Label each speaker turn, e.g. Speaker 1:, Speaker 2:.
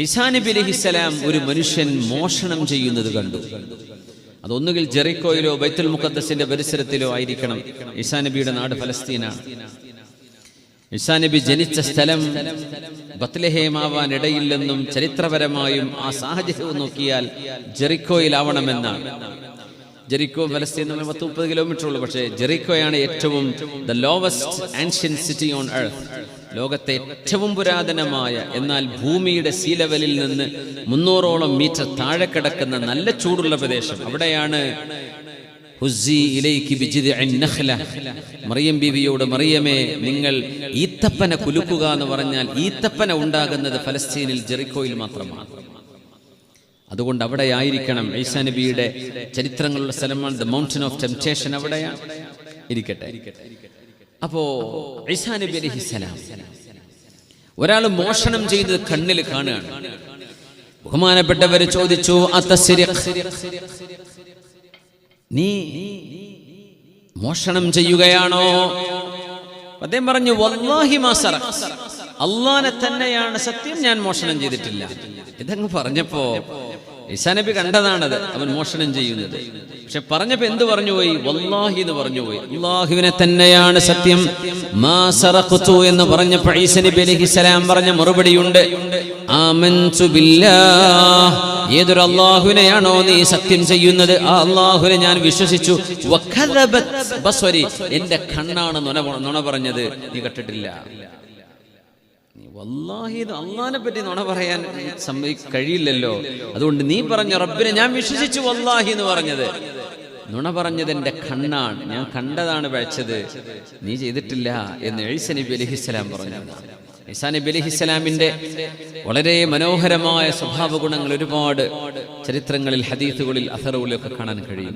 Speaker 1: ഈസാ നബി അലൈഹിസ്സലാം ഒരു മനുഷ്യൻ മോഷണം ചെയ്യുന്നത് കണ്ടു. അതൊന്നുകിൽ ജെറിക്കോയിലോ ബൈത്തുൽ മുഖദ്ദസിന്റെ പരിസരത്തിലോ ആയിരിക്കണം. ഈസാ നബിയുടെ നാട് ഫലസ്തീനാണ്. ഈസാ നബി ജനിച്ച സ്ഥലം ബത്ലഹേമാവാൻ ഇടയില്ലെന്നും ചരിത്രപരമായും ആ സാഹചര്യവും നോക്കിയാൽ ജെറിക്കോയിലാവണമെന്നാണ്. ജെറിക്കോ ഫലസ്തീൻ 30 കിലോമീറ്റർ ഉള്ളൂ. പക്ഷേ ജെറിക്കോയാണ് ഏറ്റവും the lowest ancient city on earth, ലോകത്തെ ഏറ്റവും പുരാതനമായ എന്നാൽ ഭൂമിയുടെ സീ ലെവലിൽ നിന്ന് 300ഓളം മീറ്റർ താഴെ കിടക്കുന്ന നല്ല ചൂടുള്ള പ്രദേശം. അവിടെയാണ് മറിയം ബീവിയോട്, മറിയമേ, നിങ്ങൾ ഈത്തപ്പന കുലുക്കുക എന്ന് പറഞ്ഞാൽ ഈത്തപ്പന ഉണ്ടാകുന്നത് ഫലസ്തീനിൽ ജെറിക്കോയിൽ മാത്രമാണ്. അതുകൊണ്ട് അവിടെ ആയിരിക്കണം ഈസാ നബിയുടെ ചരിത്രങ്ങളുള്ള സ്ഥലമാണ്. ദ മൗണ്ടൻ ഓഫ് ടെംപ്റ്റേഷൻ അവിടെയാണ്. ഇരിക്കട്ടെ. അപ്പോ ഈസാ നബി അലൈഹിസ്സലാം ഒരാൾ മോഷണം ചെയ്ത് കണ്ണിൽ കാണുകയാണ്. ബഹുമാനപ്പെട്ടവർ ചോദിച്ചു, നീ മോഷണം ചെയ്യുകയാണോ? അദ്ദേഹം പറഞ്ഞു, വല്ലാഹി മാ സറഖ, അല്ലാഹനെ തന്നെയാണ് സത്യം, ഞാൻ മോഷണം ചെയ്തിട്ടില്ല. ഇതങ്ങ് പറഞ്ഞപ്പോ ഈസാ നബി കണ്ടതാണത്, അവൻ മോഷണം ചെയ്യുന്നത്. പക്ഷെ പറഞ്ഞപ്പോ എന്ത് പറഞ്ഞുപോയി? വല്ലാഹി എന്ന് പറഞ്ഞുപോയി. അല്ലാഹുവിനെ തന്നെയാണ് സത്യം, മാ സറഖ്തു എന്ന് പറഞ്ഞപ്പോൾ ഈസാ നബി അലൈഹിസ്സലാം പറഞ്ഞ മറുപടിയുണ്ട്, ആമൻതു ബില്ലാഹ്, ഏതൊരു അല്ലാഹുവിനെയാണോ നീ സത്യം ചെയ്യുന്നത് ആ അല്ലാഹുവിനെ ഞാൻ വിശ്വസിച്ചു. വകദബത് ബസ്വരി, എന്റെ കണ്ണാണ് നുണ പറഞ്ഞത്, നീ കേട്ടിട്ടില്ല. വല്ലാഹി, അല്ലാഹനെ പറ്റി നുണ പറയാൻ കഴിയില്ലല്ലോ. അതുകൊണ്ട് നീ പറഞ്ഞ റബ്ബിനെ ഞാൻ വിശ്വസിച്ചു വല്ലാഹി എന്ന് പറഞ്ഞത്, നുണ പറഞ്ഞത് എന്റെ കണ്ണാണ്, ഞാൻ കണ്ടതാണ് പഴച്ചത്, നീ ചെയ്തിട്ടില്ല എന്ന് ഈസാ നബി അലൈഹിസ്സലാം പറഞ്ഞു. ഈസാ നബി അലൈഹിസ്സലാമിന്റെ വളരെ മനോഹരമായ സ്വഭാവ ഗുണങ്ങൾ ഒരുപാട് ചരിത്രങ്ങളിൽ, ഹദീസുകളിൽ, അഥറുകളിലൊക്കെ കാണാൻ കഴിയും.